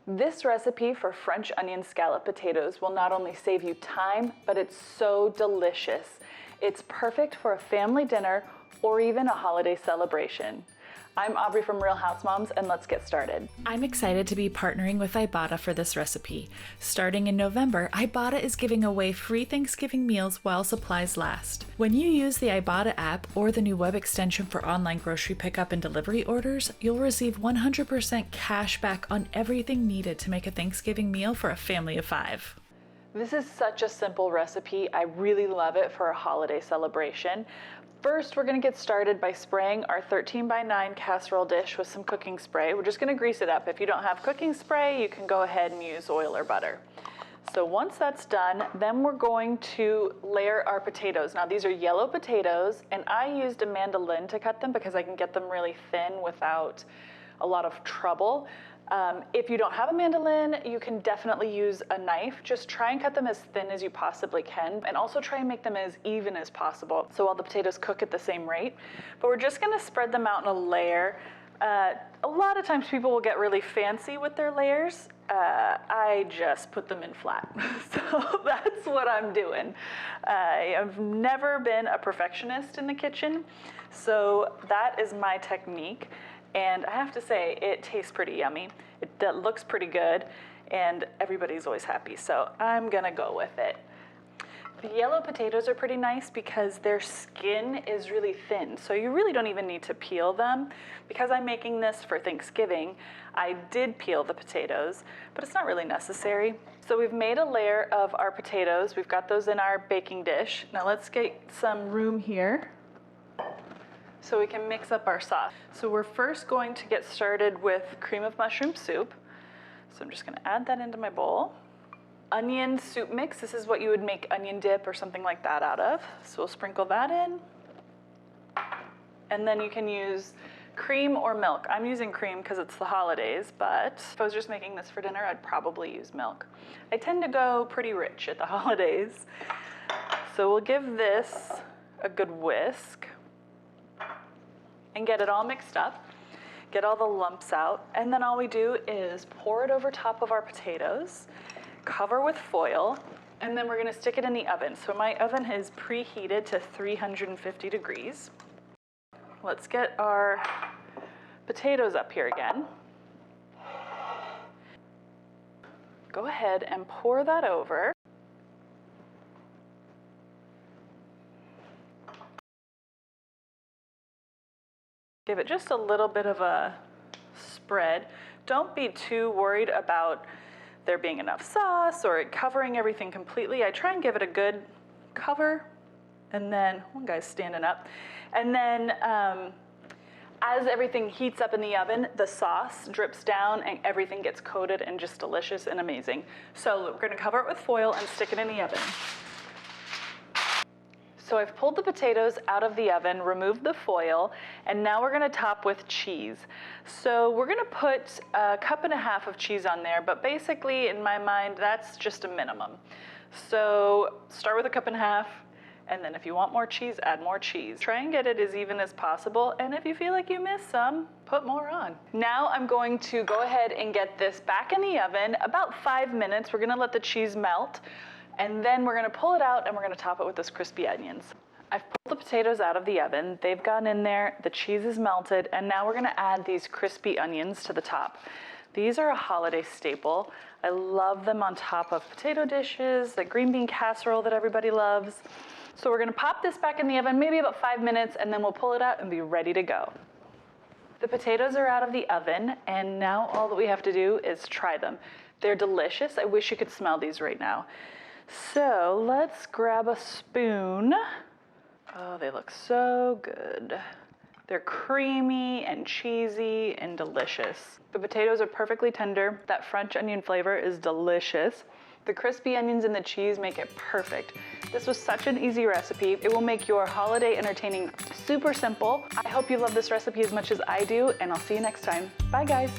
This recipe for French onion scalloped potatoes will not only save you time, but it's so delicious. It's perfect for a family dinner or even a holiday celebration. I'm Aubrey from Real Housemoms, and let's get started. I'm excited to be partnering with Ibotta for this recipe. Starting in November, Ibotta is giving away free Thanksgiving meals while supplies last. When you use the Ibotta app or the new web extension for online grocery pickup and delivery orders, you'll receive 100% cash back on everything needed to make a Thanksgiving meal for a family of 5. This is such a simple recipe. I really love it for a holiday celebration. First, we're gonna get started by spraying our 13x9 casserole dish with some cooking spray. We're just gonna grease it up. If you don't have cooking spray, you can go ahead and use oil or butter. So once that's done, then we're going to layer our potatoes. Now these are yellow potatoes, and I used a mandolin to cut them because I can get them really thin without a lot of trouble. If you don't have a mandolin, you can definitely use a knife. Just try and cut them as thin as you possibly can, and also try and make them as even as possible so all the potatoes cook at the same rate. But we're just gonna spread them out in a layer. A lot of times people will get really fancy with their layers. I just put them in flat. So that's what I'm doing. I've never been a perfectionist in the kitchen, so that is my technique. And I have to say, it tastes pretty yummy. It looks pretty good, and everybody's always happy, so I'm gonna go with it. The yellow potatoes are pretty nice because their skin is really thin, so you really don't even need to peel them. Because I'm making this for Thanksgiving, I did peel the potatoes, but it's not really necessary. So we've made a layer of our potatoes. We've got those in our baking dish. Now let's get some room here so we can mix up our sauce. So we're first going to get started with cream of mushroom soup. So I'm just gonna add that into my bowl. Onion soup mix, this is what you would make onion dip or something like that out of. So we'll sprinkle that in. And then you can use cream or milk. I'm using cream because it's the holidays, but if I was just making this for dinner, I'd probably use milk. I tend to go pretty rich at the holidays. So we'll give this a good whisk and get it all mixed up, get all the lumps out, and then all we do is pour it over top of our potatoes, cover with foil, and then we're gonna stick it in the oven. So my oven is preheated to 350 degrees. Let's get our potatoes up here again. Go ahead and pour that over. Give it just a little bit of a spread. Don't be too worried about there being enough sauce or it covering everything completely. I try and give it a good cover, and then, one guy's standing up. And then as everything heats up in the oven, the sauce drips down and everything gets coated and just delicious and amazing. So we're gonna cover it with foil and stick it in the oven. So I've pulled the potatoes out of the oven, removed the foil, and now we're gonna top with cheese. So we're gonna put 1.5 cups of cheese on there, but basically in my mind, that's just a minimum. So start with 1.5 cups, and then if you want more cheese, add more cheese. Try and get it as even as possible, and if you feel like you missed some, put more on. Now I'm going to go ahead and get this back in the oven, about 5 minutes. We're gonna let the cheese melt. And then we're gonna pull it out and we're gonna top it with those crispy onions. I've pulled the potatoes out of the oven. They've gone in there, the cheese is melted, and now we're gonna add these crispy onions to the top. These are a holiday staple. I love them on top of potato dishes, the green bean casserole that everybody loves. So we're gonna pop this back in the oven, maybe about 5 minutes, and then we'll pull it out and be ready to go. The potatoes are out of the oven, and now all that we have to do is try them. They're delicious. I wish you could smell these right now. So let's grab a spoon. Oh, they look so good. They're creamy and cheesy and delicious. The potatoes are perfectly tender. That French onion flavor is delicious. The crispy onions and the cheese make it perfect. This was such an easy recipe. It will make your holiday entertaining super simple. I hope you love this recipe as much as I do, and I'll see you next time. Bye guys.